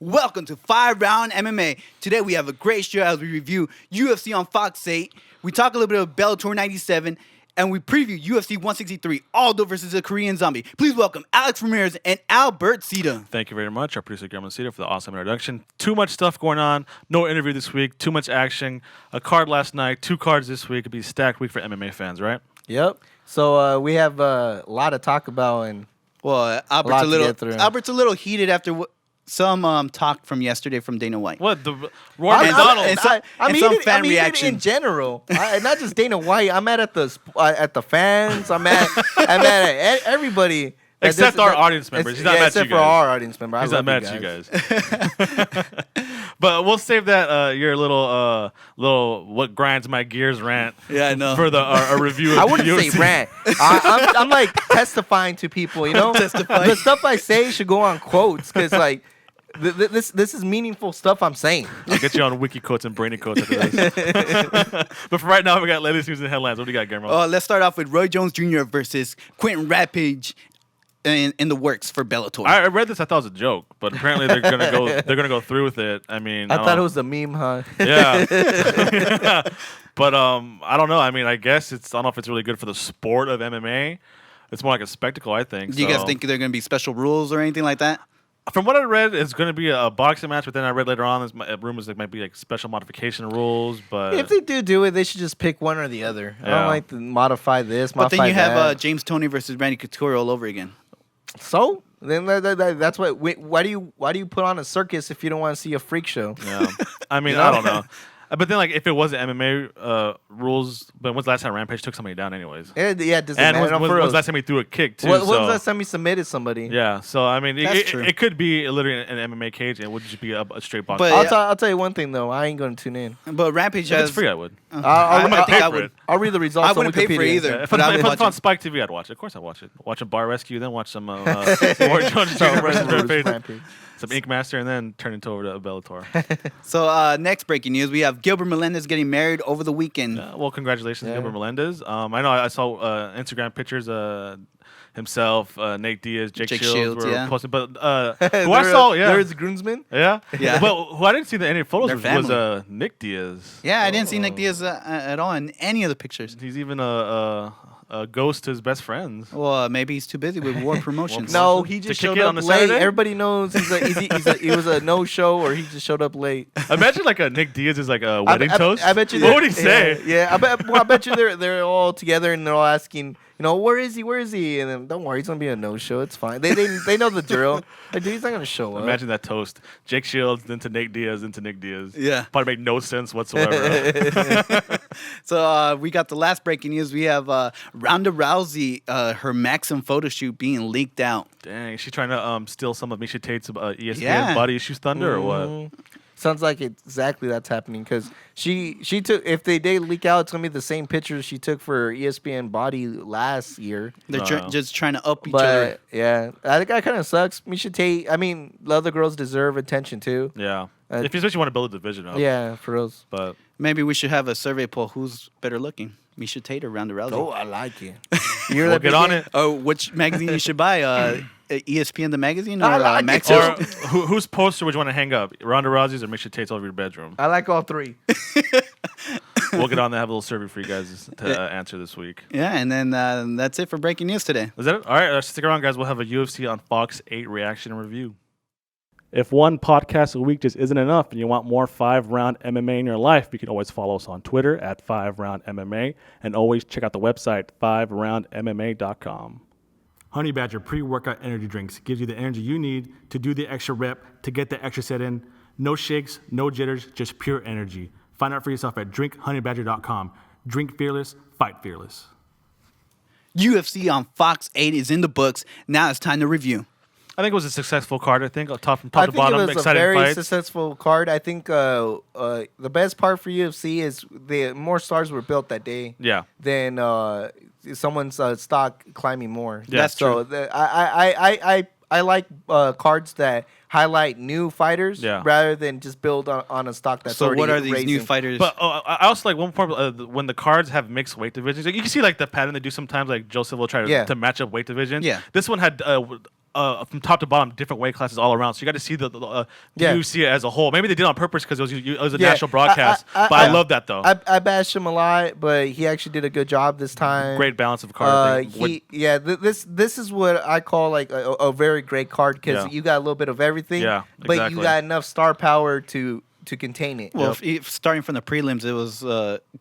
Welcome to 5-Round MMA. Today we have a great show as we review UFC on Fox 8. We talk a little bit of Bellator 97, and we preview UFC 163, Aldo versus a Korean Zombie. Please welcome Alex Ramirez and Albert Cita. Thank you very much, our producer Guillermo Cita, for the awesome introduction. Too much stuff going on. No interview this week. Too much action. A card last night. 2 cards this week. It'd be a stacked week for MMA fans, right? Yep. So we have a lot to talk about, and Albert's a little heated after some talk from yesterday from Dana White. What the Roy McDonald? I'm fan reaction in general, not just Dana White. I'm mad at the fans. I'm mad at everybody. Except our audience members. He's not mad at you guys. Except for our audience members. He's not mad at you guys. But we'll save that your little what grinds my gears rant. Yeah, I know. For a review of I wouldn't UFC. say rant. I'm like testifying to people. You know, Testifying. The stuff I say should go on quotes because like. This is meaningful stuff I'm saying. I'll get you on wiki quotes and brainy quotes after this. But for right now, we got latest news and headlines. What do you got, Guillermo? Let's start off with Roy Jones Jr. versus Quentin Rampage in the works for Bellator. I read this. I thought it was a joke, but apparently they're gonna go. They're gonna go through with it. I mean, I thought it was a meme, huh? Yeah. But I don't know. I mean, I guess I don't know if it's really good for the sport of MMA. It's more like a spectacle, I think. Do you guys think there are going to be special rules or anything like that? From what I read, it's going to be a boxing match, but then I read later on there's rumors there might be like special modification rules. But if they do it, they should just pick one or the other. I don't like to modify this, but modify then you that. have James Toney versus Randy Couture all over again. So then that's what. Why do you put on a circus if you don't want to see a freak show? Yeah, I mean, I don't know. But then, like, if it was MMA rules, but when's the last time Rampage took somebody down, anyways? Yeah, it doesn't and matter. when's the last time he threw a kick, too? When's the last time he submitted somebody? Yeah, so, I mean, true. it could be literally an MMA cage, and it would just be a straight boxing. But I'll tell you one thing, though. I ain't going to tune in. But Rampage If has... it's free, I would. I'll read the results. I wouldn't on pay for it Wikipedia. either. Yeah, if but I would it's watch on it. Spike TV, I'd watch it. Of course I'd watch it. Watch a Bar Rescue, then watch some Roy Jones Jr. versus Rampage. Some Ink Master, and then turn it over to Bellator. So next breaking news, we have Gilbert Melendez getting married over the weekend. Well, congratulations, Gilbert Melendez. I know I saw Instagram pictures himself, Nate Diaz, Jake Shields were posting. But who I saw, there's groomsmen. Yeah. Yeah. But who I didn't see any photos Their was Nick Diaz. Yeah, I didn't see Nick Diaz at all in any of the pictures. He's even a ghost to his best friends. Well, maybe he's too busy with War Promotions. No, he just showed up on a late. Saturday? Everybody knows he was a no-show, or he just showed up late. Imagine like a Nick Diaz is like a wedding toast. I bet you. What would he say? Yeah, I bet you they're all together and they're all asking, where is he? Where is he? And then don't worry, he's gonna be a no-show. It's fine. They know the drill. Like, dude, he's not gonna show up. Imagine that toast. Jake Shields, then to Nate Diaz, then to Nick Diaz. Yeah. Probably make no sense whatsoever. So we got the last breaking news. We have Ronda Rousey, her Maxim photo shoot being leaked out. Dang, is she trying to steal some of Misha Tate's ESPN body issues thunder or what? Sounds like exactly that's happening because she took. If they did leak out, it's gonna be the same pictures she took for ESPN Body last year. They're just trying to up each But other. yeah, I think that kind of sucks. Misha Tate. I mean, the other girls deserve attention too. Yeah. If you especially want to build a division up. Yeah, for those. But Maybe we should have a survey poll. Who's better looking, Misha Tate or Ronda Rousey? Oh, I like it. we'll get on it. Oh, which magazine you should buy? ESPN the magazine or I like it Max? too. Or whose poster would you want to hang up? Ronda Rousey's or Misha Tate's over your bedroom? I like all three. We'll get on that. Have a little survey for you guys to answer this week. Yeah, and then that's it for breaking news today. Is that it? All right, stick around, guys. We'll have a UFC on Fox 8 reaction and review. If one podcast a week just isn't enough and you want more 5-round MMA in your life, you can always follow us on Twitter at 5roundmma and always check out the website 5roundmma.com. Honey Badger pre-workout energy drinks gives you the energy you need to do the extra rep, to get the extra set in. No shakes, no jitters, just pure energy. Find out for yourself at drinkhoneybadger.com. Drink fearless, fight fearless. UFC on Fox 8 is in the books. Now it's time to review. I think it was a successful card. I think top to I think bottom, it was a exciting very fights. successful card. I think the best part for UFC is the more stars were built that day. Yeah. Than someone's stock climbing more. Yeah, that's so true. I like cards that highlight new fighters rather than just build on a stock that's already So what are these raising. new fighters? But I also like one point when the cards have mixed weight divisions. Like, you can see like the pattern they do sometimes. Like Joe Silva will try to match up weight divisions. Yeah. This one had from top to bottom, different weight classes all around. So you got to see the UFC as a whole. Maybe they did it on purpose because it was a national broadcast. But I love that though. I bashed him a lot, but he actually did a good job this time. Great balance of card. This is what I call like a very great card because you got a little bit of everything. Yeah, but exactly. you got enough star power to contain it. Well, if starting from the prelims, it was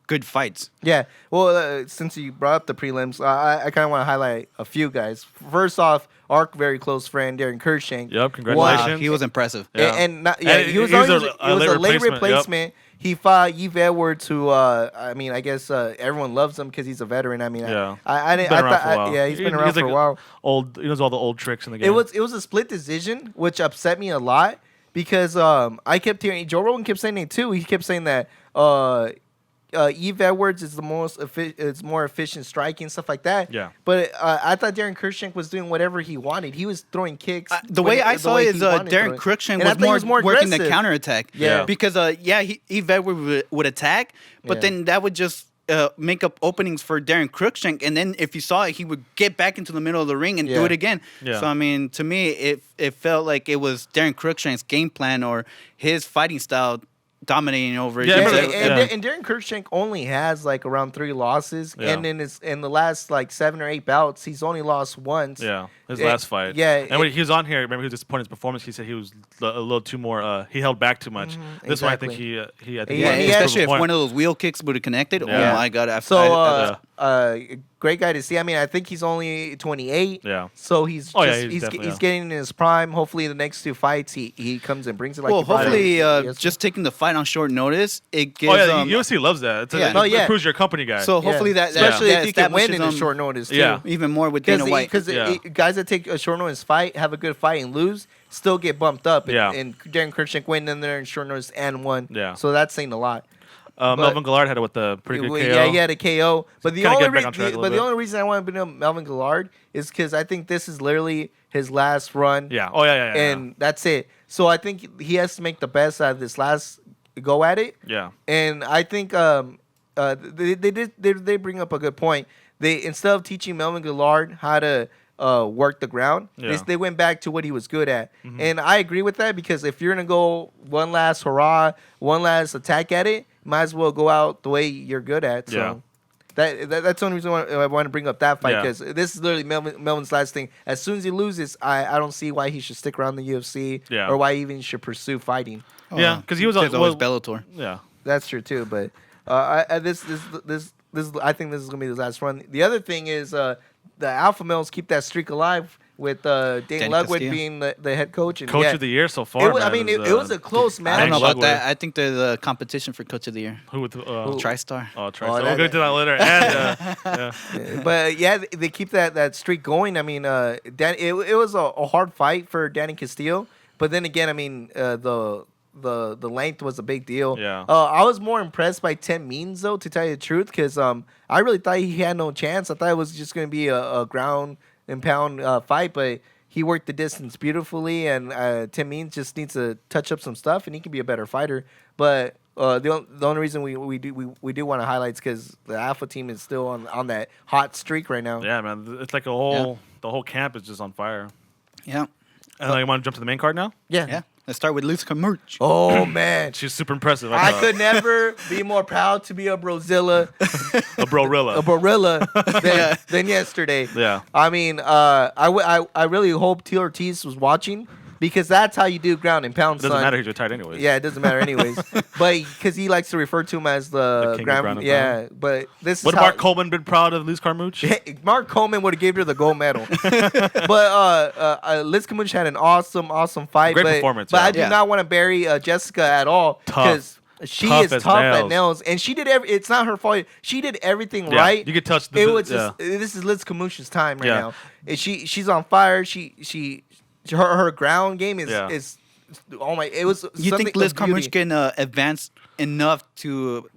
good fights. Yeah. Well, since you brought up the prelims, I kind of want to highlight a few guys. First off, our very close friend Darren Kershank. Yep, congratulations. Wow, he was impressive. Yeah. He was a late replacement. Yep. He fought Yves Edwards, who I guess everyone loves him because he's a veteran. I mean, he's been around for a while. He knows all the old tricks in the game. It was a split decision, which upset me a lot because I kept hearing Joe Rogan kept saying it too. He kept saying that Yves Edwards is it's more efficient striking, stuff like that. Yeah. But I thought Darren Kershank was doing whatever he wanted. He was throwing kicks. The way I saw it is Darren Kershank was more working the counterattack. Yeah. Because Yves Edwards would attack, but then that would just make up openings for Darren Cruikshank, and then if you saw it, he would get back into the middle of the ring and do it again. Yeah. So I mean, to me, it felt like it was Darren Cruikshank's game plan or his fighting style dominating over. And Darren Kershank only has like around 3 losses, and in the last like 7 or 8 bouts, he's only lost once. Yeah, his last fight. Yeah, and when he was on here, remember he was disappointed in his performance. He said he was a little too more. He held back too much. This one, I think he especially if one of those wheel kicks would have connected. Yeah. Oh my god! Great guy to see. I mean, I think he's only 28. Yeah. So he's getting in his prime. Hopefully, the next 2 fights he comes and brings it. Hopefully, just taking the fight on short notice, it gives. UFC loves that. It proves you're a company guy. So hopefully especially if you can win in a short notice too. Yeah. Even more with Dana White. Because guys that take a short notice fight, have a good fight and lose, still get bumped up. And Darren Kershank went in there in short notice and won. Yeah. So that's saying a lot. Melvin Gillard had it with the pretty good KO. Yeah, he had a KO. But the only reason I want to bring up Melvin Gillard is because I think this is literally his last run. Yeah. And that's it. So I think he has to make the best out of this last go at it. Yeah. And I think they bring up a good point. They instead of teaching Melvin Gillard how to work the ground, they went back to what he was good at. Mm-hmm. And I agree with that because if you're gonna go one last hurrah, one last attack at it, might as well go out the way you're good at. So that's the only reason I want to bring up that fight because this is literally Melvin's last thing. As soon as he loses, I don't see why he should stick around the UFC or why he even should pursue fighting. Because he was always Bellator. Yeah, that's true too. But this I think this is gonna be his last run. The other thing is the alpha males keep that streak alive with Dane Ludwig being the head coach. And coach of the year so far. It was a close match. I don't know about that. I think they're the competition for coach of the year. Who? TriStar. Oh, TriStar. We'll get to that later. And, But they keep that streak going. I mean, it was a hard fight for Danny Castillo. But then again, I mean, the length was a big deal. Yeah. I was more impressed by Tim Means though, to tell you the truth, because I really thought he had no chance. I thought it was just going to be a ground and pound fight, but he worked the distance beautifully, and Tim Means just needs to touch up some stuff, and he can be a better fighter. But the only reason we do want to highlight is because the Alpha team is still on that hot streak right now. Yeah, man, it's like the whole camp is just on fire. Yeah. And you want to jump to the main card now? Yeah. Let's start with Liz Merch. Oh man, she's super impressive. I could never be more proud to be a Brozilla, a Brorilla than yesterday. Yeah. I mean, I really hope T. Ortiz was watching because that's how you do ground and pound. It doesn't matter. He's retired anyways. Yeah, it doesn't matter anyways. But because he likes to refer to him as the ground. Yeah, but this would is Mark Coleman been proud of Liz Carmouche? Mark Coleman would have gave her the gold medal. But Liz Carmouche had an awesome fight. Great performance. But I do not want to bury Jessica at all because she is tough at nails, and she did it's not her fault. She did everything right. You could touch the. It was just this is Liz Carmouche's time right now. And she's on fire. Her ground game is oh my! It was. You think Liz Carmouche can advance enough to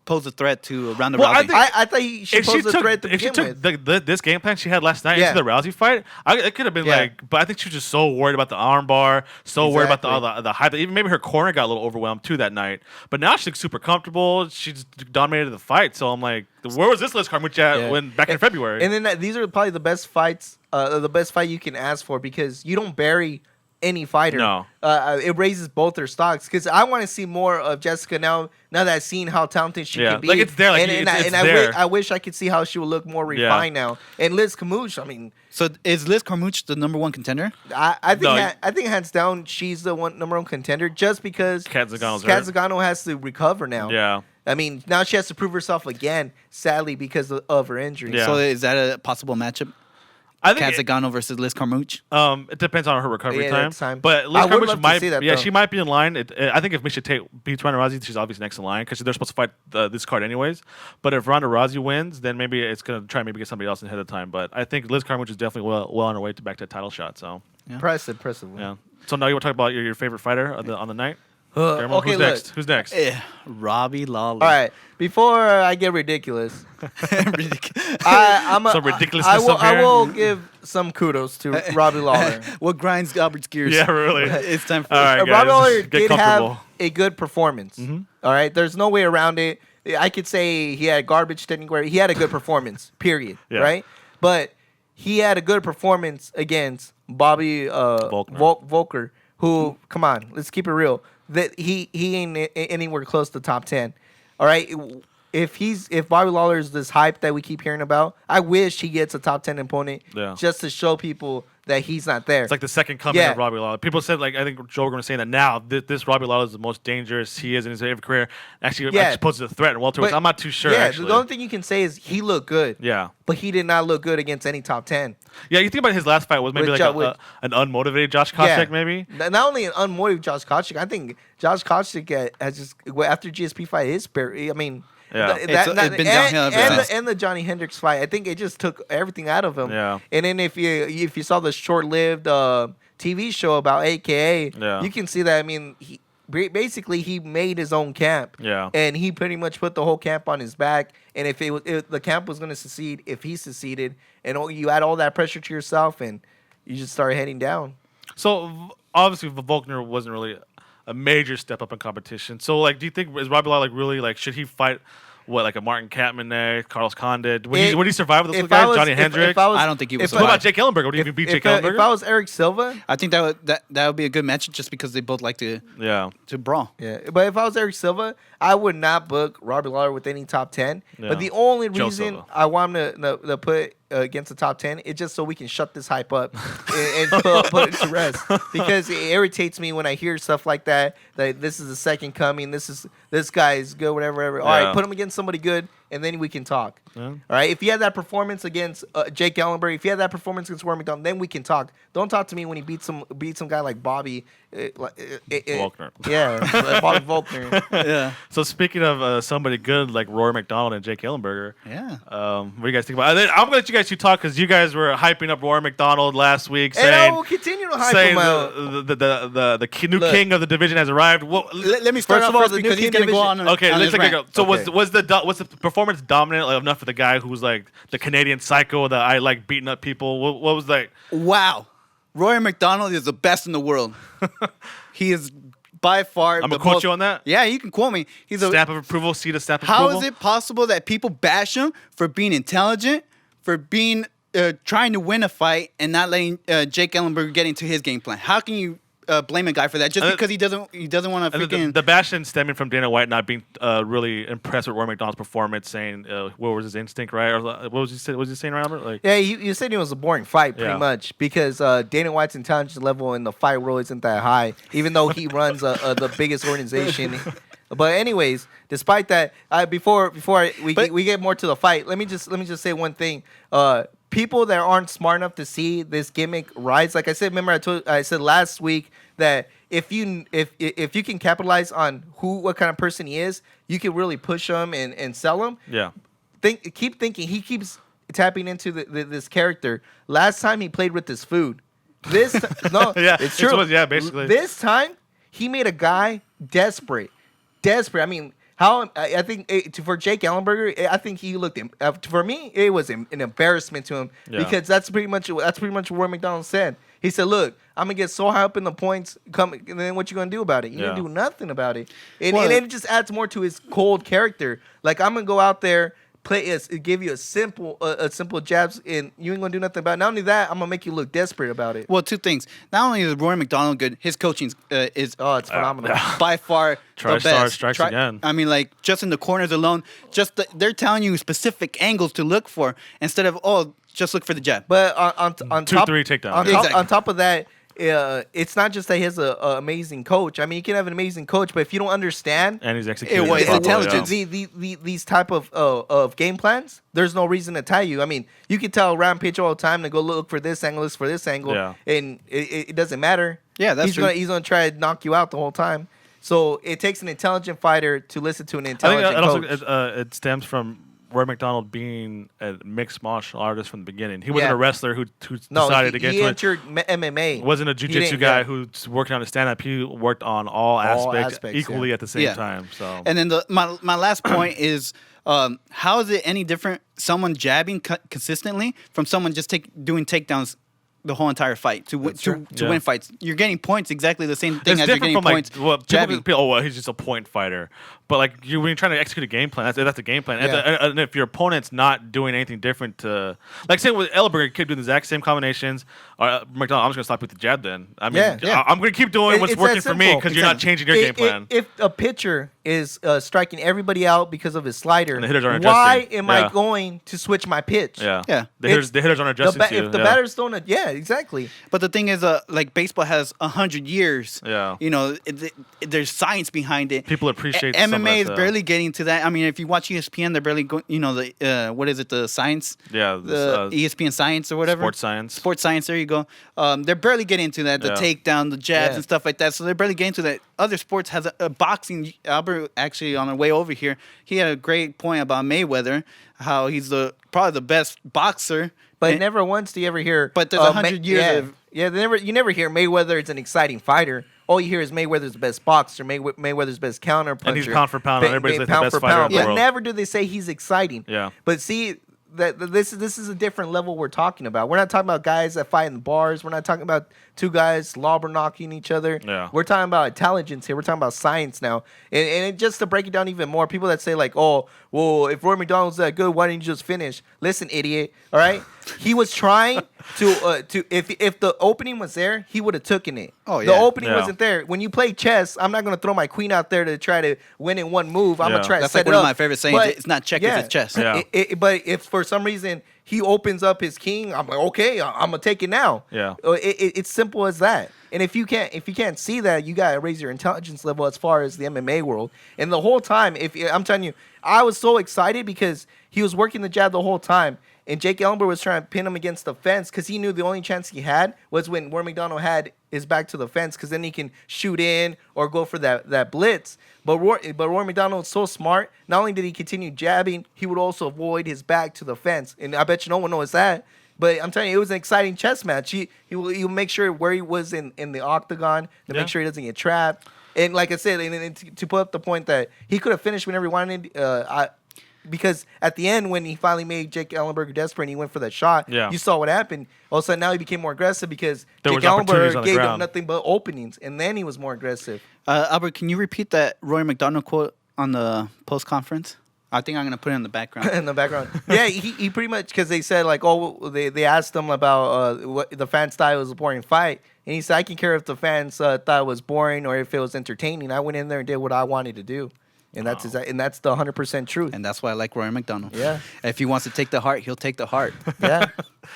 pose a threat to Ronda Rousey? I thought she posed a threat to begin with. If she took this game plan she had last night into the Rousey fight, it could have been but I think she was just so worried about the armbar, worried about the height. Even maybe her corner got a little overwhelmed too that night. But now she looks super comfortable. She just dominated the fight. So I'm like, where was this Liz Carmouche at back in February? And then these are probably the best fights the best fight you can ask for because you don't bury any fighter. No. It raises both their stocks because I want to see more of Jessica now that I've seen how talented she can be. Like it's there. Like it's there. I wish I could see how she would look more refined now. And Liz Camouche, I mean, So is Liz Carmouche the number one contender? I think hands down she's the number one contender just because Kat Zagano has to recover now. Yeah. I mean, now she has to prove herself again, sadly, because of her injury. Yeah. So is that a possible matchup? I Kat think Zagano versus Liz Carmouche? it depends on her recovery time. But Liz I would love Carmouche to might, see that, though. she might be in line. I think if Misha Tate beats Ronda Rousey, she's obviously next in line because they're supposed to fight this card anyways. But if Ronda Rousey wins, then maybe it's gonna try maybe get somebody else ahead of time. But I think Liz Carmouche is definitely well on her way back to a title shot. So Impressive. yeah. So now you want to talk about your favorite fighter on the night? Okay, Who's next? Robbie Lawler. All right. Before I get ridiculous, Some ridiculousness up I here. will give some kudos to Robbie Lawler. What grinds Albert's gears? Yeah, really. It's time for All right, guys, Robbie Lawler get did comfortable. have a good performance. All right, there's no way around it. I could say he had garbage technique. He had a good performance. Period. Yeah. Right, but he had a good performance against Bobby Volker, who, come on, let's keep it real. That he ain't anywhere close to top 10. All right. If Bobby Lawler is this hype that we keep hearing about, I wish he gets a top 10 opponent just to show people that he's not there. It's like the second coming of Robbie Lawler. People said, like, I think Joe Rogan was saying that now this Robbie Lawler is the most dangerous he is in his career. Actually, poses a threat in welterweight. I'm not too sure. Actually, the only thing you can say is he looked good. Yeah, but he did not look good against any top 10. Yeah, you think about his last fight was maybe an unmotivated Josh Koscheck, maybe. Not only an unmotivated Josh Koscheck, I think Josh Koscheck has just after GSP fight I mean. Yeah, it's been downhill and the Johnny Hendricks fight, I think it just took everything out of him. Yeah. And then if you saw the short-lived TV show about AKA, you can see that. I mean, he made his own camp. Yeah. And he pretty much put the whole camp on his back. And if the camp was going to succeed, if he succeeded, and you add all that pressure to yourself, and you just start heading down. So obviously, Volkner wasn't really a major step up in competition. So, like, do you think is Robbie Lawler really should he fight like a Martin Kattman, Carlos Condit? Would he survive with those guys? Johnny Hendricks? I don't think he would. What about Jake Ellenberger? Would he even beat Jake Ellenberger? If I was Eric Silva, I think that would be a good match just because they both like to brawl. Yeah, but if I was Eric Silva, I would not book Robbie Lawler with any top 10. Yeah. But the only reason I want him to put against the top 10 is just so we can shut this hype up and put it to rest. Because it irritates me when I hear stuff like that. That this is the second coming. This guy is good. Whatever. All right, put him against somebody good, and then we can talk. Yeah. All right. If you had that performance against Jake Ellenberg, if you had that performance against Warren McDonald, then we can talk. Don't talk to me when he beats some guy like Bobby Volkner. Yeah, Bobby Volkner. Yeah. So speaking of somebody good like Rory McDonald and Jake Ellenberger, what do you guys think about it? I'm going to let you guys two talk because you guys were hyping up Rory McDonald last week, saying, and I will continue to hype him out. The new king of the division has arrived. Well, let me start off first because he's going to go on. Okay, let's take a go. So okay. was the performance dominant enough for the guy who was like the Canadian psycho that I like beating up people? What was like? Wow, Rory McDonald is the best in the world. He is by far. I'm gonna quote you on that. Yeah, you can quote me. He's a stamp of approval. See the stamp of How approval. is it possible that people bash him for being intelligent, for being trying to win a fight, and not letting Jake Ellenberger get into his game plan? How can you blame a guy for that just because he doesn't want to freaking? The bashing stemming from Dana White not being really impressed with Rory McDonald's performance, saying what was his instinct, right? Or what was he saying? Was he saying, Robert? Like, yeah, you said it was a boring fight, pretty much, because Dana White's intelligence level in the fight world isn't that high, even though he runs the biggest organization. But anyways, despite that, before we get more to the fight, let me just say one thing. People that aren't smart enough to see this gimmick rise, like I said, remember I said last week that if you can capitalize on what kind of person he is, you can really push him and sell him. Yeah. Keep thinking. He keeps tapping into this character. Last time he played with his food. It's true. Basically. This time he made a guy desperate. I mean, I think for Jake Ellenberger, I think he looked. For me, it was an embarrassment to him because that's pretty much what Roy McDonald said. He said, "Look, I'm gonna get so high up in the points, and then what you gonna do about it? You didn't do nothing about it, and it just adds more to his cold character. Like I'm gonna go out there, give you a simple jabs, and you ain't gonna do nothing about it. Not only that, I'm gonna make you look desperate about it. Well, two things. Not only is Rory McDonald good, his coaching is It's phenomenal. by far the TriStar best. strikes again. I mean, like just in the corners alone, they're telling you specific angles to look for instead of just look for the jab. But on top 2-3 takedowns. on top of that, it's not just that he has an amazing coach. I mean, you can have an amazing coach, but if you don't understand And he's executing. was properly, intelligence. these type of game plans, there's no reason to tell you. I mean, you can tell Rampage all the time to go look for this angle, Yeah. and it doesn't matter. Yeah, that's true. He's gonna try to knock you out the whole time. So it takes an intelligent fighter to listen to an I think intelligent it coach. also it stems from Roy McDonald being a mixed martial artist from the beginning. He wasn't Yeah. a wrestler who No, decided to get he into it. entered MMA. Wasn't a He jiu-jitsu didn't- guy yeah. who's working on a stand-up. He worked on all aspects equally yeah. at the same Yeah. time. So And then my last point is, how is it any different? Someone jabbing consistently from someone just doing takedowns the whole entire fight to Yeah. win fights. You're getting points exactly the same thing it's as you're different getting from points like well, jabbing. people, he's just a point fighter. But like when you're trying to execute a game plan, that's a game plan. Yeah. And if your opponent's not doing anything different to, like say with Ellenberger, he kept doing the exact same combinations. McDonald, I'm just gonna stop with the jab. Then I mean, Yeah. I'm gonna keep doing what's It's working that for me simple. because you're not changing your game plan. If a pitcher is striking everybody out because of his slider, And the hitters aren't why adjusting. am I Yeah. going to switch my pitch? Yeah, Yeah. The hitters aren't adjusting to you. If the yeah. batters don't, exactly. But the thing is, like baseball has 100 years. Yeah. You know, there's science behind it. People appreciate some of MMA is that, barely getting to that. I mean, if you watch ESPN, they're barely going. You know, what is it? The science. Yeah, The ESPN Science or whatever. sports science. Sports Science. There you go. They're barely getting to that. The Yeah. takedown, the jabs, Yeah. and stuff like that. So they're barely getting to that. Other sports has a boxing. Albert actually on the way over here, he had a great point about Mayweather, how he's probably the best boxer. But And- never once do you ever hear. But there's 100 years Yeah, of- you never hear Mayweather is an exciting fighter. All you hear is Mayweather's the best boxer, Mayweather's best counter puncher. And he's pound for pound, and everybody's like the best fighter in the But world. never do they say he's exciting. Yeah. But see, this is a different level we're talking about. We're not talking about guys that fight in bars. We're not talking about two guys slobber knocking each other. Yeah. We're talking about intelligence here. We're talking about science now. And just to break it down even more, people that say like, oh, well, if Roy McDonald's that good, why didn't you just finish? Listen, idiot. All right, he was trying to if the opening was there, he would have taken it. Oh, The yeah. opening Yeah. wasn't there. When you play chess, I'm not gonna throw my queen out there to try to win in one move. I'm Yeah. gonna try to That's set like it one of up. my favorite sayings. But- It's not checkers, it's chess. Yeah. But if for some reason he opens up his king, I'm like, okay, I'm gonna take it now. Yeah. It's simple as that. And if you can't see that, you gotta raise your intelligence level as far as the MMA world. And the whole time, if I'm telling you, I was so excited because he was working the jab the whole time. And Jake Ellenberg was trying to pin him against the fence because he knew the only chance he had was when Roy McDonald had his back to the fence, because then he can shoot in or go for that blitz. But Roy McDonald was so smart. Not only did he continue jabbing, he would also avoid his back to the fence. And I bet you no one knows that. But I'm telling you, it was an exciting chess match. He'll make sure where he was in the octagon to Yeah. make sure he doesn't get trapped. And like I said, and to put up the point that he could have finished whenever he wanted, because at the end when he finally made Jake Ellenberger desperate and he went for that shot, Yeah. you saw what happened. All of a sudden now he became more aggressive because There Jake was opportunities on Ellenberger the gave him ground. nothing but openings, and then he was more aggressive. Albert, can you repeat that Roy McDonald quote on the post conference? I think I'm gonna put it in the background. In the background. Yeah, he pretty much, because they said like, oh, they asked him about what the fans thought it was a boring fight, and he said, I can care if the fans thought it was boring or if it was entertaining. I went in there and did what I wanted to do, and that's and that's the 100% truth. And that's why I like Roy McDonald. Yeah. If he wants to take the heart, he'll take the heart. Yeah,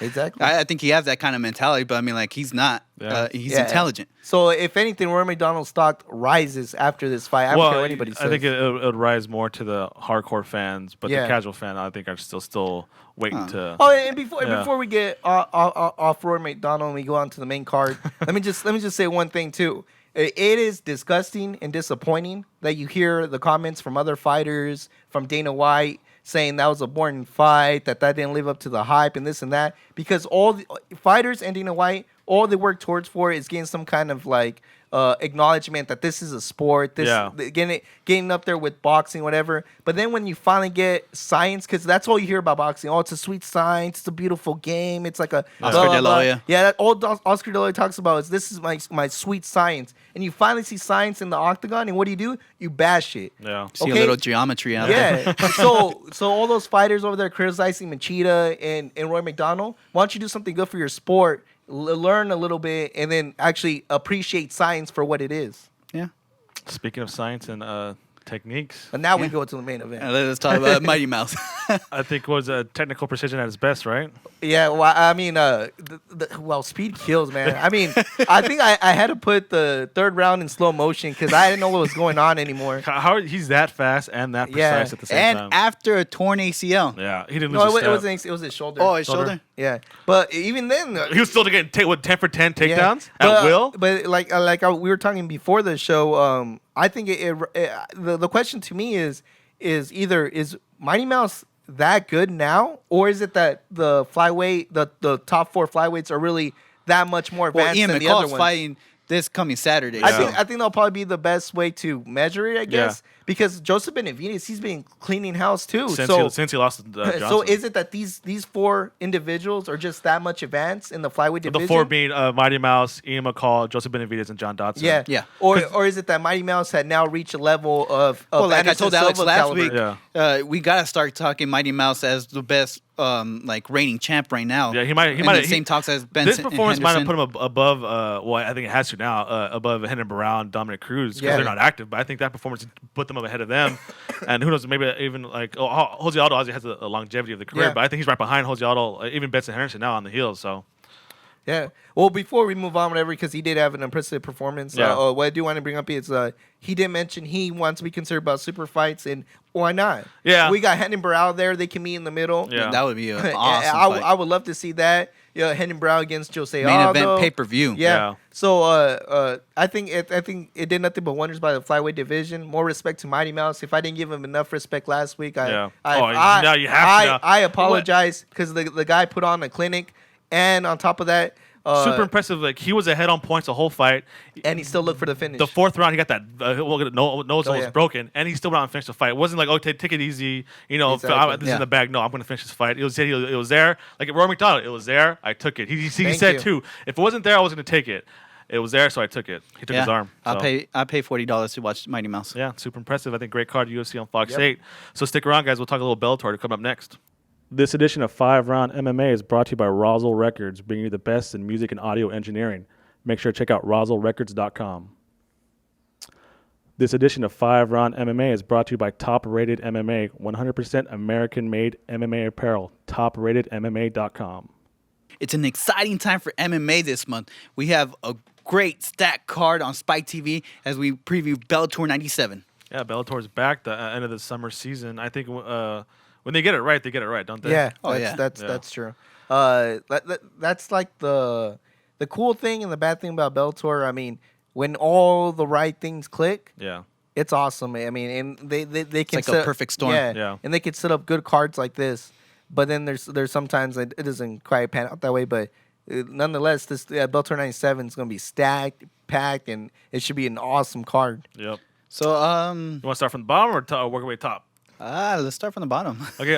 exactly. I think he has that kind of mentality, but I mean, like, he's not. Yeah. He's Yeah. intelligent. So if anything, Roy McDonald's stock rises after this fight. I don't care what anybody says. I think it would rise more to the hardcore fans, but Yeah. the casual fan, I think, are still waiting to. Oh, and before Yeah. before we get off Roy McDonald and we go on to the main card, let me just say one thing too. It is disgusting and disappointing that you hear the comments from other fighters, from Dana White, saying that was a boring fight, that didn't live up to the hype and this and that. Because all the fighters and Dana White, all they work towards for is getting some kind of like acknowledgement that this is a sport. Getting up there with boxing, whatever. But then when you finally get science, because that's all you hear about boxing. Oh, it's a sweet science. It's a beautiful game. It's like a Oscar De La Hoya. Yeah, that all Oscar De La Hoya talks about is this is my sweet science. And you finally see science in the octagon, and what do? You bash it. Yeah. See a little geometry out there. Yeah. so all those fighters over there criticizing Machida and Roy McDonald, why don't you do something good for your sport? Learn a little bit and then actually appreciate science for what it is. Yeah. Speaking of science and techniques, And now we go to the main event. Let's talk about Mighty Mouse. I think was technical precision at its best, right? Yeah, well, I mean, speed kills, man. I mean, I think I had to put the third round in slow motion because I didn't know what was going on anymore. How he's that fast and that precise at the same And time. after a torn ACL. Yeah, he didn't No, lose a step. it was his shoulder. Oh, his shoulder? Yeah, but even then, He was still getting 10 for 10 takedowns but, at will. But we were talking before the show, I think the question to me is either is Mighty Mouse that good now, or is it that the flyweight, the top 4 flyweights are really that much more advanced Ian than the other McCall's ones? fighting this coming Saturday. I so- think that'll probably be the best way to measure it, I guess, because Joseph Benavidez, he's been cleaning house too. Since he lost to Johnson. So is it that these 4 individuals are just that much advanced in the flyweight division? The 4 being Mighty Mouse, Ian McCall, Joseph Benavidez, and John Dodson. Yeah, Yeah. Or is it that Mighty Mouse had now reached a level of Well, like I Anderson told Alex Silva last caliber? week, we gotta start talking Mighty Mouse as the best, reigning champ right now. Yeah, he might. And the same talks as Benson. This performance might have Henderson. put him above. Well, I think it has to now above Henry Brown, Dominic Cruz because Yeah. they're not active. But I think that performance put them up ahead of them. And who knows? Maybe even Jose Aldo obviously has a longevity of the career, Yeah. but I think he's right behind Jose Aldo, even Benson Henderson now on the heels. So Yeah. Well, before we move on, whatever, because he did have an impressive performance. Yeah. What I do want to bring up is he did mention he wants to be concerned about super fights, and why not? Yeah. We got Hendon Brow there. They can meet in the middle. Yeah. That would be an awesome fight. I would love to see that. Yeah, Hendon Brow against Jose Main Aldo. event pay-per-view. Yeah. Yeah. So I think it did nothing but wonders by the flyweight division. More respect to Mighty Mouse. If I didn't give him enough respect last week, Yeah. I now you have to now. I apologize because the guy put on a clinic, and on top of that, super impressive. Like he was ahead on points the whole fight. and he still looked for the finish. The 4th round, he got that nose yeah. was broken, and he still went out and finished the fight. It wasn't like, okay, take it easy. Exactly. This is in the bag. No, I'm going to finish this fight. It was there. Like Roy McDonald, it was there. I took it. He said you. too. If it wasn't there, I wasn't going to take it. It was there, so I took it. He took his arm. I'll So, pay $40 to watch Mighty Mouse. Yeah, super impressive. I think great card UFC on Fox Yep. 8. So stick around, guys. We'll talk a little Bellator to come up next. This edition of 5 Round MMA is brought to you by Rosal Records, bringing you the best in music and audio engineering. Make sure to check out rosalrecords.com. This edition of 5 Round MMA is brought to you by Top Rated MMA, 100% American-made MMA apparel, topratedmma.com. It's an exciting time for MMA this month. We have a great stacked card on Spike TV as we preview Bellator 97. Yeah, Bellator's back the end of the summer season. I think when they get it right, don't they? Yeah. Oh, That's true. That's like the cool thing and the bad thing about Bellator. I mean, when all the right things click, Yeah. it's awesome. I mean, and they can like a perfect storm. Yeah. And they can set up good cards like this. But then there's sometimes it doesn't quite pan out that way. But nonetheless, this Bellator 97 is going to be stacked, packed, and it should be an awesome card. Yep. So, You want to start from the bottom or work our way top? let's start from the bottom. Okay,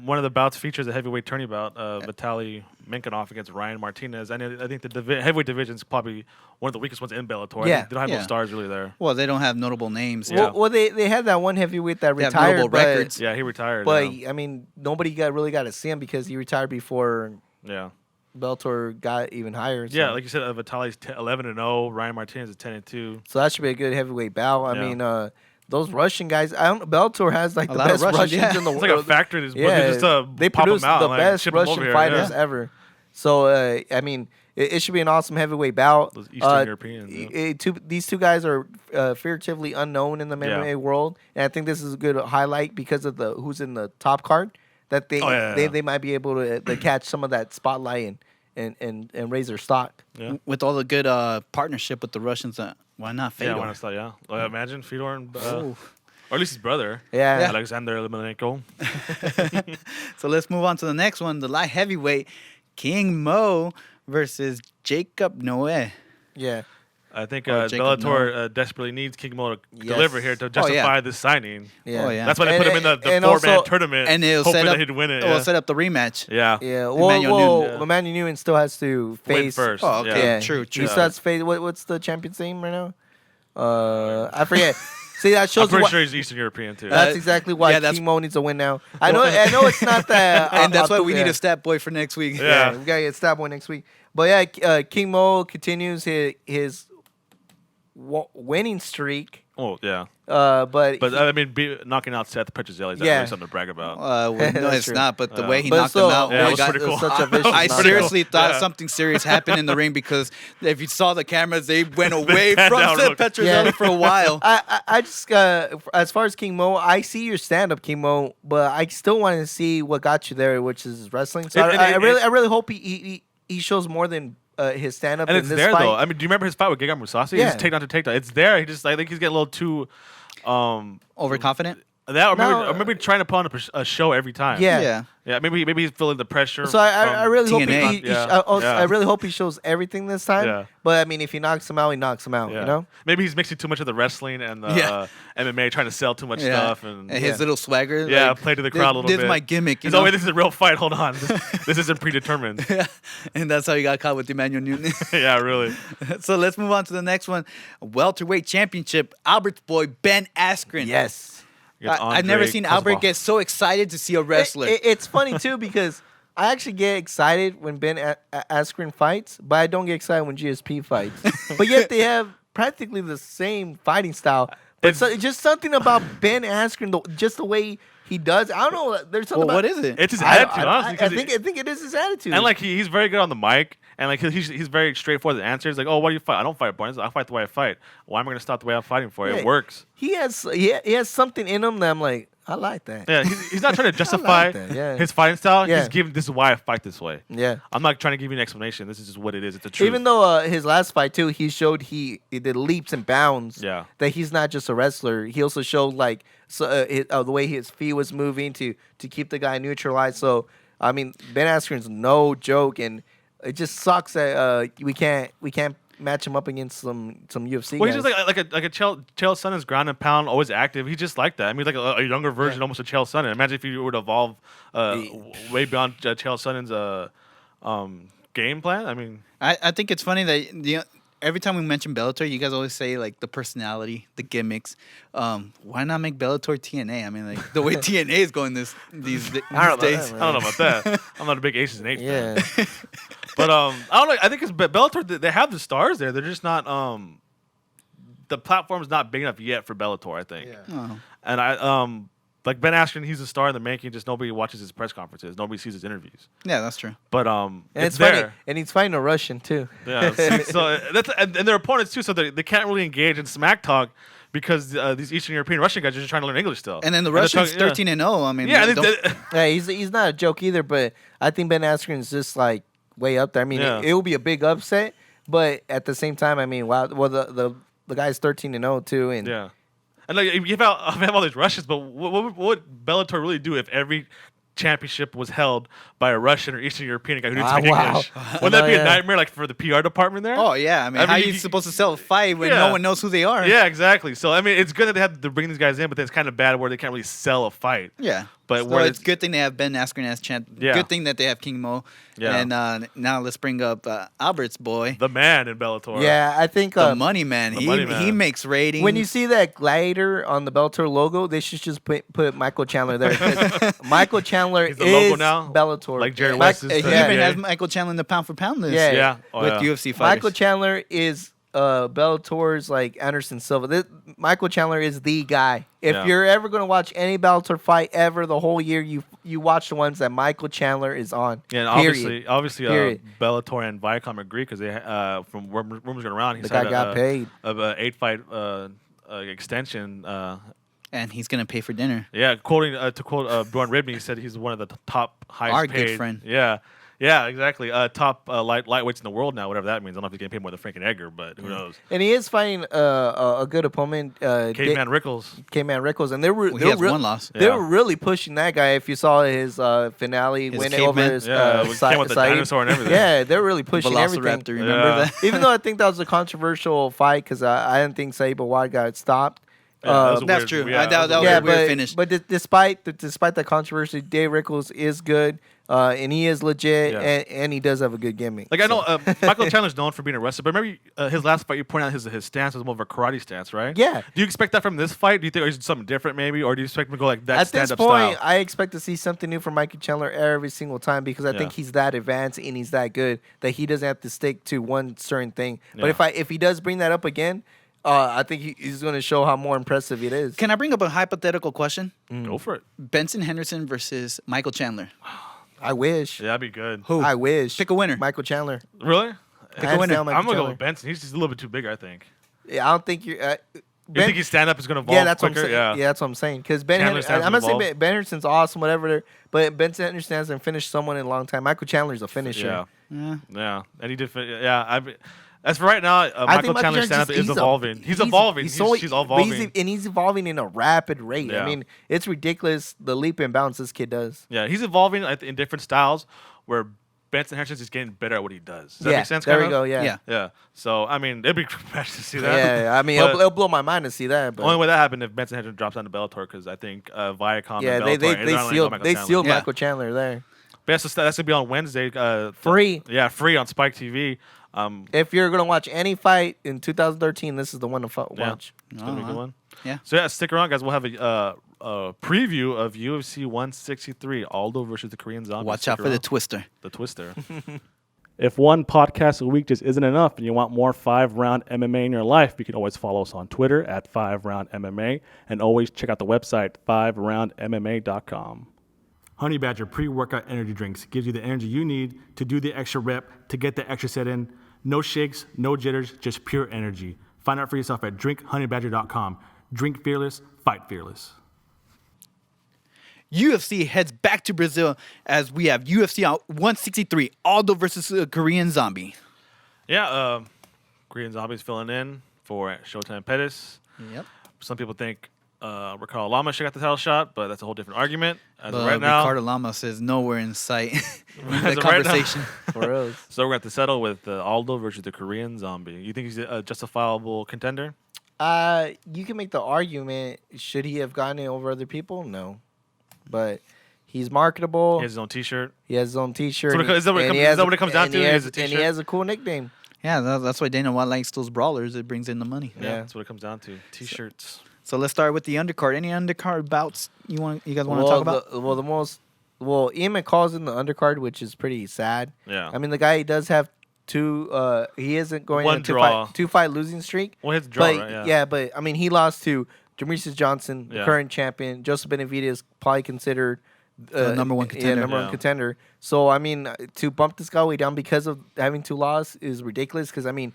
one of the bouts features a heavyweight tourney bout, Vitaly Minkanov against Ryan Martinez. I think the heavyweight division is probably one of the weakest ones in Bellator. Yeah. They don't have no Yeah. stars really there. Well, they don't have notable names. Yeah. Well, they had that one heavyweight that They have retired, notable but, records. Yeah, he retired. but now. I mean, nobody really got to see him because he retired before Yeah. Bellator got even higher. So. Yeah, like you said, Vitaly's 11-0. Ryan Martinez is 10-2. So that should be a good heavyweight bout. I Yeah. mean, those Russian guys. Bellator has like A the lot of best Russians, Russians yeah. in the It's world. like a factory. They Yeah, just they pop produce them out the and, like, best ship them over Russian here, fighters yeah. ever. So I mean, it should be an awesome heavyweight bout. Those Eastern Europeans, yeah. These two guys are figuratively unknown in the MMA world, and I think this is a good highlight because of the who's in the top card. That they might be able to catch some of that spotlight and raise their stock. Yeah. With all the good partnership with the Russians, why not Fedor? Yeah, why not start, yeah. Well, imagine Fedor and, Oh. or at least his brother, Yeah. Alexander Lemonenko. So let's move on to the next one, the light heavyweight, King Mo versus Jacob Noé. Yeah. I think Or Jacob Bellator desperately needs King Mo to deliver here to justify this signing. Yeah. Oh, yeah. That's why they put him in the and four-man also- tournament, And it'll hoping set up. that he'd win it. It'll set up the rematch. Yeah. Yeah, Emmanuel well, Newton. Emmanuel Newton still has to Win face. first. Oh, okay. Yeah. True. He still has to face. What's the champion's name right now? I forget. See, that I'm shows pretty what. sure he's Eastern European too. That's exactly why yeah, that's- King Mo needs to win now. I know it's not that. And that's why we need yeah. a stat boy for next week. Yeah. We gotta get Stab Boy next week. But yeah, King Mo continues his winning streak. Oh yeah. But I mean, knocking out Seth Petrozelli is Yeah. really something to brag about. Well, no, That's it's true. not. But the Yeah. way he But knocked still, him out, Yeah, it boy, was pretty cool. such a vicious I knockout. seriously thought Yeah. something serious happened in the ring because if you saw the cameras, they went away panned from down Seth real- Petrozelli Yeah. for a while. I just as far as King Mo, I see your stand up, King Mo, but I still want to see what got you there, which is wrestling. So I really hope he shows more than his stand up And in it's this there fight. though. I mean, do you remember his fight with Gegard Mousasi? Yeah. He's takedown to takedown. It's there. I think he's getting a little too. Overconfident. That or No, maybe trying to put on a show every time. Yeah. Yeah. Maybe he's feeling the pressure. So I really hope TNA. I really hope he shows everything this time. Yeah. But I mean, if he knocks him out, he knocks him out. Yeah. You know. Maybe he's mixing too much of the wrestling and the Yeah. MMA, trying to sell too much Yeah. stuff and His little swagger. yeah, like, play to the crowd a little this bit. is my gimmick. You He's, oh know? wait, this is a real fight. Hold on, this isn't predetermined. Yeah. And that's how he got caught with Emmanuel Newton. Yeah, really. So let's move on to the next one. Welterweight championship. Albert's boy, Ben Askren. Yes. Against I've never Andre seen Kozlov. Albert get so excited to see a wrestler. It's funny too because I actually get excited when Ben Askren fights, but I don't get excited when GSP fights. But yet they have practically the same fighting style. But it's just something about Ben Askren, just the way he does. I don't know. There's something. well, what about, is it? It's his attitude, honestly. I 'cause think it is his attitude. and like he's very good on the mic, and like he's very straightforward with the answers. Like, oh, what do you fight? I don't fight points. I fight the way I fight. Why am I going to stop the way I'm fighting for? Yeah. It works. he has something in him that I'm like, I like that. Yeah, he's not trying to justify that, yeah. his fighting style. Yeah. He's giving this is why I fight this way. Yeah. I'm not trying to give you an explanation. This is just what it is. It's a truth. Even though his last fight too, he showed he did leaps and bounds. Yeah. That he's not just a wrestler. He also showed like the way his feet was moving to keep the guy neutralized. So I mean, Ben Askren's no joke, and it just sucks that we can't match him up against some UFC well, guys. he's just like a Chael Sonnen's ground and pound, always active. He's just like that. I mean, he's like a younger version, almost of Chael Sonnen. Imagine if you were to evolve way beyond Chael Sonnen's game plan. I mean, I think it's funny that every time we mention Bellator, you guys always say like the personality, the gimmicks. Why not make Bellator TNA? I mean, like the way TNA is going these days. I don't know I don't know about that. I'm not a big Aces and Eights fan. yeah. But I don't know. I think it's Bellator. They have the stars there. They're just not. The platform's not big enough yet for Bellator. I think. Oh. And I like Ben Askren. He's a star in the making. Just nobody watches his press conferences. Nobody sees his interviews. Yeah, that's true. But And it's funny, there. and he's fighting a Russian too. Yeah. So that's and their opponents too. So they can't really engage in smack talk because these Eastern European Russian guys are just trying to learn English still. And then the they're Russians talking- 13-0. I mean, Yeah. don't- Yeah, he's not a joke either. But I think Ben Askren's just like way up there. I mean, Yeah. it will be a big upset, but at the same time, I mean, wow. Well, the guy's 13-0 too, and Yeah. And like you have all these Russians, but what would Bellator really do if every championship was held by a Russian or Eastern European guy who didn't speak wow. English? Wouldn't that be Yeah. a nightmare, like for the PR department there? Oh yeah, I mean, I how mean, are you you- supposed to sell a fight when Yeah. no one knows who they are? Yeah, exactly. So I mean, it's good that they have to bring these guys in, but then it's kind of bad where they can't really sell a fight. Yeah. But So where it's good thing they have Ben Askren as champ. Yeah. Good thing that they have King Mo. Yeah. And now let's bring up Albert's boy, the man in Bellator. yeah, I think the money man. the He money man. he makes ratings. when you see that glider on the Bellator logo, they should just put Michael Chandler there. 'Cause Michael Chandler He's the logo is now? Bellator. Like Jerry Mike- West is he the even NBA. has Michael Chandler in the pound for pound list. Yeah. Yeah. Oh, with yeah. UFC fighters. Michael Chandler is Bellator's like Anderson Silva. Michael Chandler is the guy. If Yeah. you're ever gonna watch any Bellator fight ever the whole year, you watch the ones that Michael Chandler is on. Yeah, and Period. obviously, Period. Bellator and Viacom agree because they from rumors going around. He The signed guy got paid. of a 8-fight extension. and he's gonna pay for dinner. Yeah, to quote Bjorn Ribney, he said he's one of the top highest Our paid. good friend. Yeah, Yeah, exactly. Top lightweights in the world now, whatever that means. I don't know if he's getting paid more than Frank and Edgar, but who knows? And he is fighting a good opponent, Caveman Rickles. Caveman Rickles, and they were He has one loss. They were really pushing that guy. If you saw his finale, His win it caveman? over his came with the dinosaur and everything. Yeah, they're really pushing everything. Velociraptor, remember that? Even though I think that was a controversial fight because I didn't think Saib Awad got stopped. Yeah, That's weird, true. Yeah, That was a weird finish. But despite the controversy, Dave Rickles is good, and he is legit, and he does have a good gimmick. Like I know Michael Chandler's known for being a wrestler, but remember his last fight, you pointed out his stance was more of a karate stance, right? Yeah. Do you expect that from this fight? Do you think or is it something different maybe, or do you expect him to go like that At this stand-up point, style? I expect to see something new from Michael Chandler every single time because I think he's that advanced and he's that good that he doesn't have to stick to one certain thing. But if he does bring that up again, I think he's going to show how more impressive it is. Can I bring up a hypothetical question? Go for it. Benson Henderson versus Michael Chandler. I wish. Yeah, that'd be good. Who? I wish. Pick a winner. Michael Chandler. Really? Pick a winner. I'm gonna go with Benson. He's just a little bit too big, I think. Yeah, I don't think you're. You think his stand up is gonna evolve Yeah, that's quicker? what I'm saying. Yeah, that's what I'm saying. Because Ben Chandler's Henderson, I'm not stands saying Ben Henderson's awesome, whatever. But Benson Henderson hasn't finished someone in a long time. Michael Chandler's a finisher. Yeah. And he did. As for right now, Michael Chandler's stand up is evolving. He's evolving. He's evolving. And he's evolving in a rapid rate. Yeah. I mean, it's ridiculous the leap and bounce this kid does. Yeah, he's evolving in different styles where Benson Henderson's just getting better at what he does. Does that make sense? There we kind go. of? Yeah. Yeah. So, I mean, it'd be nice to see that. Yeah. I mean, it'll blow my mind to see that. But Only way that happened if Benson Henderson drops down to Bellator because I think Viacom yeah, and Bellator they sealed Yeah. Michael Chandler there. But that's going to be on Wednesday. Free. Yeah, free on Spike TV. If you're gonna watch any fight in 2013, this is the one to watch. It's going to be a good one. Yeah. So, stick around, guys. We'll have a preview of UFC 163, Aldo versus the Korean Zombie. Watch Stick out for the around. twister. The Twister. If one podcast a week just isn't enough and you want more 5-round MMA in your life, you can always follow us on Twitter at 5RoundMMA and always check out the website 5roundmma.com. Honey Badger pre-workout energy drinks gives you the energy you need to do the extra rep, to get the extra set in. No shakes, no jitters, just pure energy. Find out for yourself at drinkhoneybadger.com. Drink fearless, fight fearless. UFC heads back to Brazil as we have UFC 163, Aldo versus Korean Zombie. Yeah, Korean Zombie's filling in for Showtime Pettis. Yep. Some people think Ricardo Lama should got the title shot, but that's a whole different argument. As of But right now, Ricardo Lamas is nowhere in sight in As the of right now- conversation. For real. so we're going to have to settle with Aldo versus the Korean Zombie. You think he's a justifiable contender? You can make the argument. Should he have gotten it over other people? No, but he's marketable. He has his own T-shirt. He has his own T-shirt. So is that what it comes down to? And He has a and t-shirt? he has a cool nickname. Yeah, that's why Dana White likes those brawlers. It brings in the money. Yeah, Yeah. that's what it comes down to. T-shirts. So let's start with the undercard. Any undercard bouts you guys want to talk about? Ian McCall's in the undercard, which is pretty sad. Yeah. I mean, the guy does have two. He isn't going One on a draw. two fight losing streak. Well, he has a draw, but right? Yeah. but I mean, he lost to Demetrius Johnson, the Yeah. current champion. Joseph Benavidez, probably considered The number one contender. Yeah, number one contender. So I mean, to bump this guy way down because of having two losses is ridiculous. Because I mean,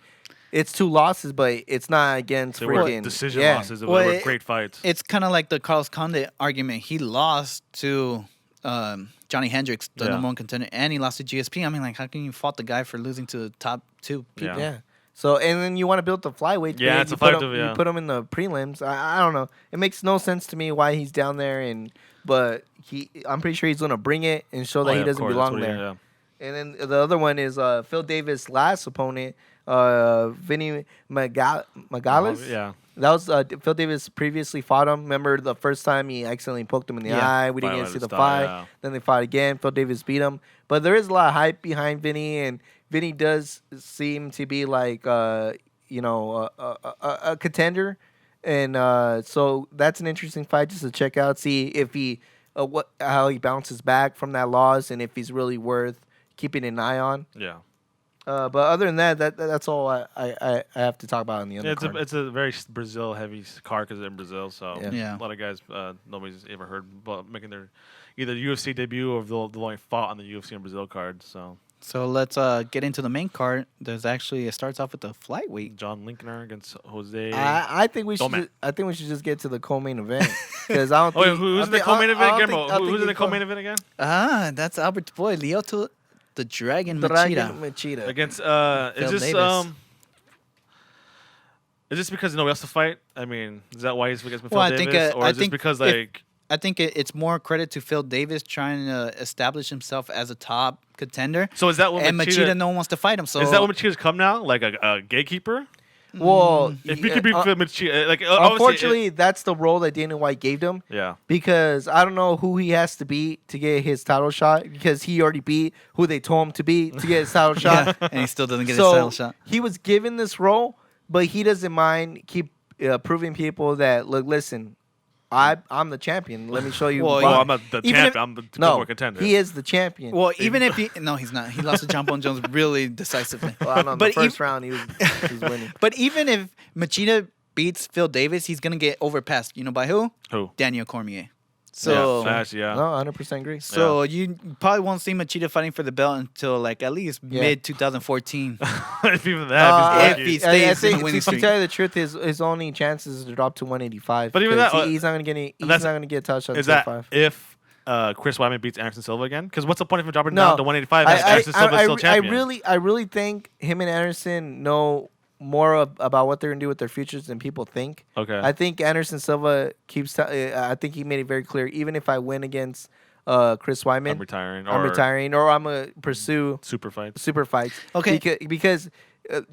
it's two losses, but it's not against They were freaking decision yeah. losses. They Well, were great fights. It's kind of like the Carlos Condit argument. He lost to Johnny Hendricks, the Yeah. number one contender, and he lost to GSP. I mean, like, how can you fault the guy for losing to the top two people? Yeah. So and then you want to build the flyweight. Yeah, division, it's a you put fight him, div- yeah. You put him in the prelims. I don't know. It makes no sense to me why he's down there. But I'm pretty sure he's gonna bring it and show that he doesn't belong there. And then the other one is Phil Davis' last opponent, Vinny Magales. Yeah. That was Phil Davis previously fought him. Remember the first time he accidentally poked him in the eye? We didn't Fight get to right see at the the fight. start, yeah. Then they fought again. Phil Davis beat him. But there is a lot of hype behind Vinny, and Vinny does seem to be like, a contender. And so that's an interesting fight just to check out, see if he how he bounces back from that loss, and if he's really worth keeping an eye on. Yeah. But other than that's all I have to talk about in the Yeah, undercard. it's a very Brazil heavy card because in Brazil, so Yeah. a lot of guys nobody's ever heard about making their either UFC debut or they'll only fought on the UFC in Brazil card. So let's get into the main card. It starts off with the flyweight. John Linkner against Jose. I think we should. Doman. I think we should just get to the co-main event because I don't. Oh, think, who's I in the think- co-main I event don't again? think- I Who's think in the it's co- co-main event again? That's Albert's boy, The Dragon Machida. against Phil Davis. is this because nobody else to fight? I mean, is that why he's against Phil Well, I Davis, think, or I is this think because if- like I think it's more credit to Phil Davis trying to establish himself as a top contender. so is that what And Machida, no one wants to fight him. So is that what Machida's come now? Like a gatekeeper? Well, If you could beat Phil Machida, like unfortunately, that's the role that Dana White gave him. yeah. Because I don't know who he has to beat to get his title shot. Because he already beat who they told him to beat to get his title shot. and he still doesn't get So his title shot. he was given this role, but he doesn't mind keep proving people that look. Listen, I'm the champion. Let me show you. Well, why. Well, I'm not the Even champion. if- I'm the no, number one contender. he is the champion. Well, even if he no, he's not. He lost to John Bone Jones really decisively. Well, I don't know. But The first round, he was winning. But even if Machida beats Phil Davis, he's gonna get overpassed. You know by who? Who? Daniel Cormier. So Yeah. No, 100% agree. so you probably won't see Machida fighting for the belt until like at least Yeah. mid 2014. if even that, if if he he's stays lucky. in I the think, winning to streak. tell you the truth, his only chance is to drop to 185. But even that, he's not gonna get any. He's not that's- gonna get a touchdown. is to that 5. if Chris Weidman beats Anderson Silva again? Because what's the point of him dropping No. down to 185 if Anderson Silva is still champion? I really think him and Anderson know more about what they're gonna do with their futures than people think. Okay. I think Anderson Silva keeps. I think he made it very clear. Even if I win against Chris Weidman, I'm retiring. I'm or retiring, or I'm gonna pursue Super fights. super fights. Okay. Because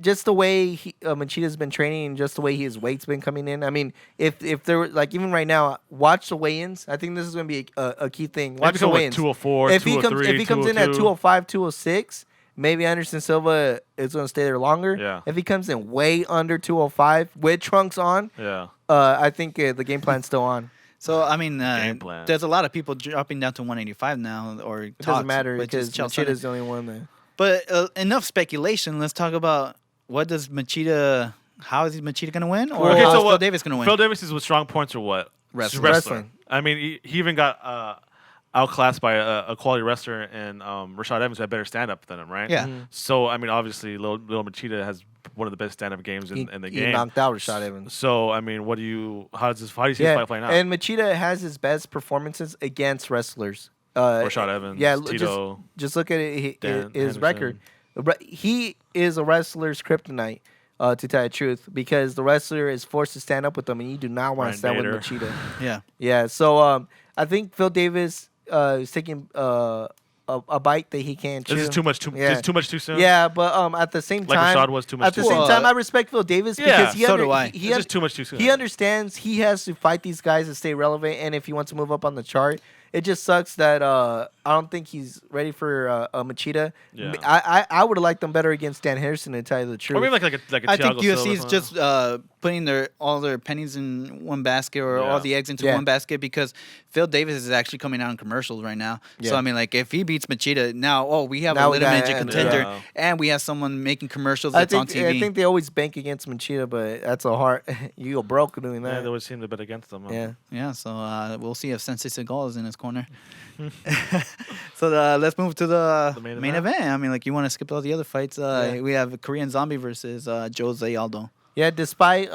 just the way Machida's been training and just the way his weight's been coming in. I mean, if there were like even right now, watch the weigh-ins. I think this is gonna be a key thing. Watch the weigh-ins. 204, If he comes 203, in at 202. 205, 206, maybe Anderson Silva is gonna stay there longer. Yeah. If he comes in way under 205 with trunks on, Yeah. I think the game plan's still on. So I mean, Game plan. there's a lot of people dropping down to 185 now, or It doesn't matter because Chelsea. Machida's the only one that. But enough speculation. Let's talk about what does Machida. How is Machida gonna win, or Okay, how so is Phil Davis gonna win? Phil Davis is with strong points or what? Wrestling. Wrestling. I mean, he even got outclassed by a quality wrestler, and Rashad Evans who had better stand-up than him, right? Yeah. So, I mean, obviously, Lil Machida has one of the best stand-up games in the He game. knocked out Rashad Evans. So, I mean, how do you see this fight playing out? And Machida has his best performances against wrestlers. Rashad Evans, yeah, Tito, just look at it, Dan his Henderson. record. He is a wrestler's kryptonite, to tell you the truth, because the wrestler is forced to stand up with them, and you do not want Ryan to stand Bader. with Machida. Yeah. Yeah, so I think Phil Davis is taking a bite that he can't chew. This is too much. Yeah. Too much too soon. Yeah, but at the same Like time, Rashad was too much at the too same soon. time, I respect Phil Davis Yeah, because so do I. It's just too much too soon. he understands he has to fight these guys to stay relevant, and if he wants to move up on the chart, it just sucks that I don't think he's ready for Machida. Yeah. I would have liked them better against Dan Harrison, to tell you the truth. Or maybe like a I think Thiago UFC Silva is or just putting all their pennies in one basket, or Yeah. all the eggs into Yeah. one basket, because Phil Davis is actually coming out in commercials right now. So Yeah. I mean, like if he beats Machida now, we have Now a we legitimate got- contender, Yeah. and we have someone making commercials I that's on think TV. I think they always bank against Machida, but that's a hard. You go broke doing Yeah, that. they always seem to bet against them. Huh? Yeah. Yeah, so we'll see if Sensei Seagal is in his corner. So let's move to the main main event? event. I mean, like you want to skip all the other fights. Yeah. We have Korean Zombie versus Jose Aldo. Yeah, despite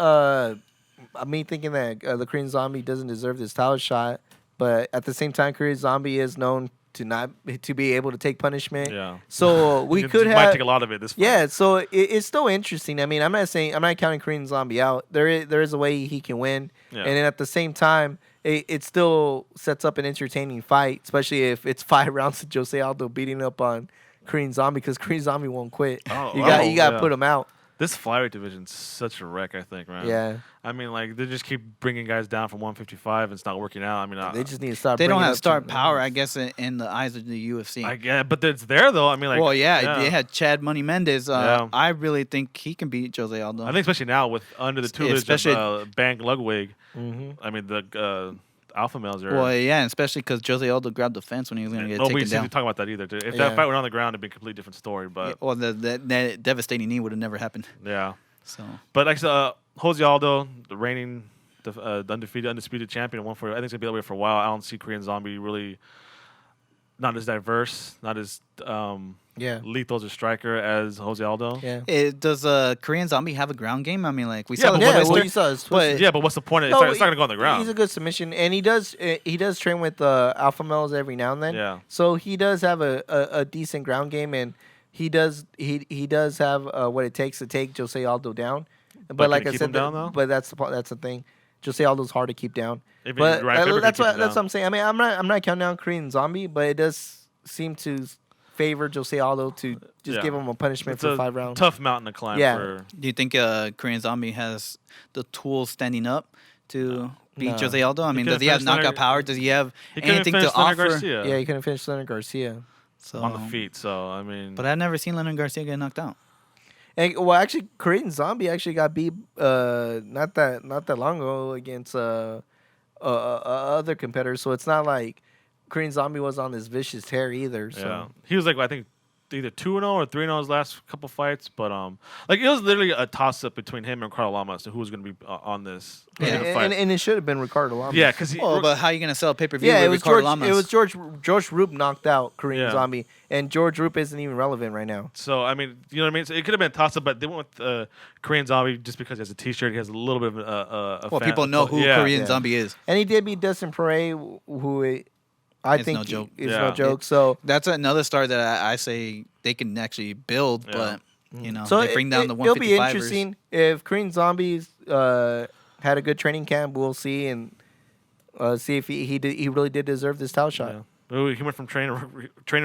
me thinking that the Korean Zombie doesn't deserve this title shot, but at the same time, Korean Zombie is known to be able to take punishment. Yeah. So we You could might have. take a lot of it this fight. Yeah, so it's still interesting. I mean, I'm not counting Korean Zombie out. There is a way he can win, Yeah. and then at the same time, it still sets up an entertaining fight, especially if it's 5 rounds of Jose Aldo beating up on Korean Zombie, because Korean Zombie won't quit. Oh, you got yeah. to put him out. This flyweight division's such a wreck, I think, man. Yeah. I mean, like, they just keep bringing guys down from 155 and it's not working out. I mean, They just need to start. They don't bringing have up star some- power, I guess, in the eyes of the UFC. I get, but it's there though. I mean, like, well, yeah, they had Chad Money Mendez. Yeah. I really think he can beat Jose Aldo. I think especially now with under the tutelage Especially- of Bang Ludwig. Mhm. I mean, the alpha males are. well, yeah, and especially because Jose Aldo grabbed the fence when he was going to get Nobody taken seems to down. talk about that either. Dude. If Yeah. that fight went on the ground, it'd be a completely different story. But Or that devastating knee would have never happened. yeah. So But like Jose Aldo, the reigning, undisputed champion, I think it's gonna be that way for a while. I don't see Korean Zombie really not as diverse, not as lethal as a striker as Jose Aldo. Yeah. Does Korean Zombie have a ground game? I mean, like we Yeah, saw but the what- Yeah, Twister, well, you saw his but Yeah, but what's the point? It's No, not going to go on the ground. He's a good submission, and he does train with alpha males every now and then. Yeah. So he does have a decent ground game, and he does have what it takes to take Jose Aldo down. But can like he I keep said, him down, though? but that's the thing. Jose Aldo's hard to keep down. Even But Ryan Faber can that's keep him what down. I'm saying. I mean, I'm not counting down Korean Zombie, but it does seem to favor Jose Aldo to just Yeah. give him a punishment It's for a 5 rounds. tough mountain to climb. Yeah. For, do you think Korean Zombie has the tools standing up to beat No. Jose Aldo? I mean, couldn't does he have finish Leonard- knockout power? Does he have he couldn't anything to finish Leonard offer? Garcia Yeah, he couldn't finish Leonard Garcia. So, on the feet. So I mean, But I've never seen Leonard Garcia get knocked out. And, well, actually, Korean Zombie actually got beat not that long ago against other competitors. So it's not like Korean Zombie was on this vicious tear either. So. yeah, he was like I think either 2-0 or 3-0 his last couple fights. But like it was literally a toss up between him and Ricardo Lamas to who was going to be on this. who's Yeah. gonna fight. And it should have been Ricardo Lamas. Yeah, because Oh, but how are you gonna sell a pay per view? Yeah, with it was Ricardo George. Lamas? It was George Roop knocked out Korean Yeah. Zombie, and George Roop isn't even relevant right now. So I mean, you know what I mean. So it could have been a toss up, but they went with Korean Zombie just because he has a T-shirt. He has a little bit of a Well, fan- people know who yeah. Korean Yeah. Zombie is. And he did beat Dustin Poirier, who I It's think no joke. is Yeah. no joke. So That's another star that I say they can actually build, Yeah. but you know So they bring down the it'll be 155ers. interesting if Korean Zombies had a good training camp. We'll see and see if he really did deserve this title shot. Yeah. Ooh, he went from training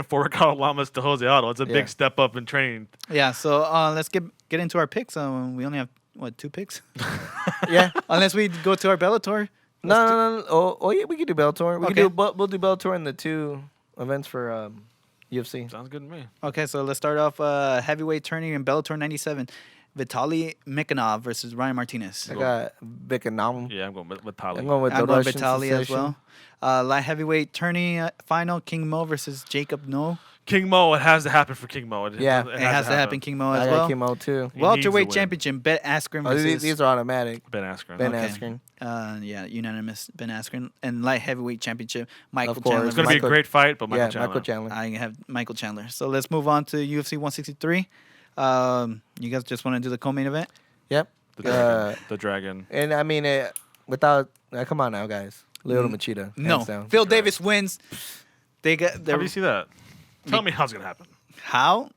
for Ricardo Lamas to Jose Aldo. It's a Yeah. big step up in training. Yeah, so let's get into our picks. We only have 2 picks, Yeah. unless we go to our Bellator. No. Oh, yeah, we could do Bellator. Okay. We'll do Bellator in the 2 events for UFC. Sounds good to me. Okay, so let's start off heavyweight tourney in Bellator 97. Vitaly Mikhanov versus Ryan Martinez. I got Vietnam. Yeah, I'm going with Tali. I'm going with I'm the going Russian Vitaly as sensation. well. Light heavyweight tourney final, King Mo versus Jacob No. King Mo, it has to happen for King Mo. Yeah. It has to happen, King Mo I as got well. King Mo too. He needs Welterweight to win. championship, Ben Askren Oh, versus these are automatic. Ben Askren. Ben Okay. Askren. yeah, unanimous Ben Askren. And light heavyweight championship, Michael Of course. Chandler. It's going to be a Michael- great fight, but Michael Yeah, Chandler. Michael Chandler. I have Michael Chandler. So let's move on to UFC 163. You guys just want to do the co-main event? Yep. The Dragon. The Dragon. And I mean, without come on now, guys. Lyoto Machida. No. hands down. Phil Davis wins. They got How do their you see that? Tell me how it's going to happen. how?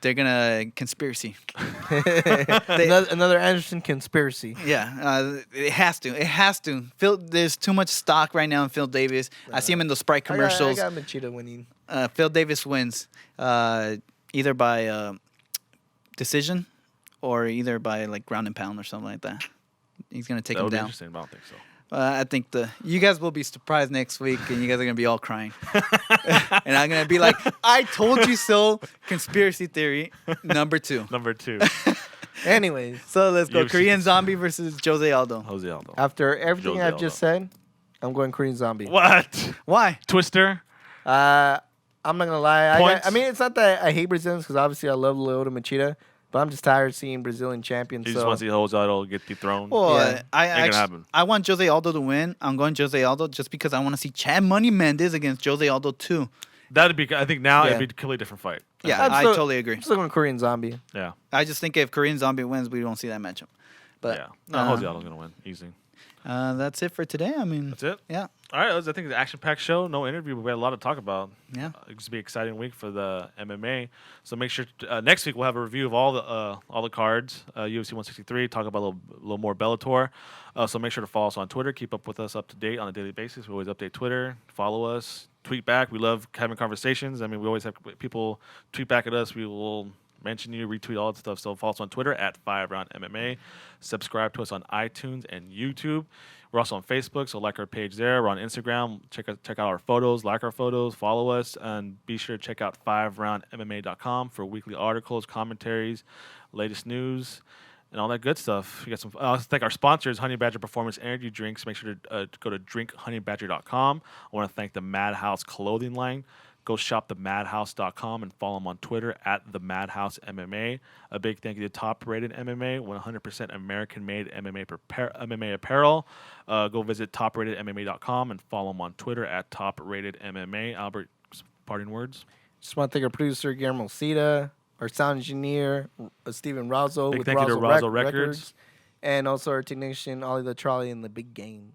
They're gonna conspiracy. Another Anderson conspiracy. Yeah, it has to. It has to. There's too much stock right now in Phil Davis. I see him in the Sprite commercials. I got Machida winning. Phil Davis wins either by decision or either by like ground and pound or something like that. He's gonna take That him would be down. interesting, but I don't think so. I think you guys will be surprised next week, and you guys are gonna be all crying, and I'm gonna be like, "I told you so." Conspiracy theory number 2. Number 2, Anyways, So let's go. UFC. Korean Zombie versus Jose Aldo. Jose Aldo. after everything Jose I've just said, I'm going Korean Zombie. What? Why? Twister? I'm not gonna lie. Points? I mean, it's not that I hate Brazilians because obviously I love Lyoto Machida, but I'm just tired of seeing Brazilian champions. You So just want to see Jose Aldo get dethroned? Well, Yeah. Ain't gonna happen. I want Jose Aldo to win. I'm going Jose Aldo just because I want to see Chad Money Mendez against Jose Aldo too. That'd be. I think now Yeah. it'd be a completely different fight. Yeah, I'm I still- totally agree. I'm still going Korean Zombie. Yeah. I just think if Korean Zombie wins, we won't see that matchup. But Yeah. No, Jose Aldo's gonna win. Easy. that's it for today. I mean, That's it. yeah, All right. I think it's an action-packed show. No interview. But we had a lot to talk about. yeah. It's gonna be an exciting week for the MMA. So make sure next week we'll have a review of all the cards. UFC 163. Talk about a little more Bellator. So make sure to follow us on Twitter. Keep up with us up to date on a daily basis. We always update Twitter. Follow us. Tweet back. We love having conversations. I mean, we always have people tweet back at us. We will mention you, retweet all that stuff. So follow us on Twitter at FiveRoundMMA. Subscribe to us on iTunes and YouTube. We're also on Facebook, so like our page there. We're on Instagram. Check out our photos, like our photos, follow us, and be sure to check out FiveRoundMMA.com for weekly articles, commentaries, latest news, and all that good stuff. We got some. I thank our sponsors, Honey Badger Performance Energy Drinks. Make sure to go to drinkhoney.badger.com. I want to thank the Madhouse Clothing Line. Go shop themadhouse.com and follow them on Twitter at themadhousemma. A big thank you to Top Rated MMA, 100% American-made MMA apparel. Go visit topratedmma.com and follow them on Twitter at topratedmma. Albert, parting words. Just want to thank our producer, Guillermo Cita, our sound engineer, Steven Razzo Big with thank you to Razzo Razzo Records. and also our technician, Ollie the Trolley in the big game.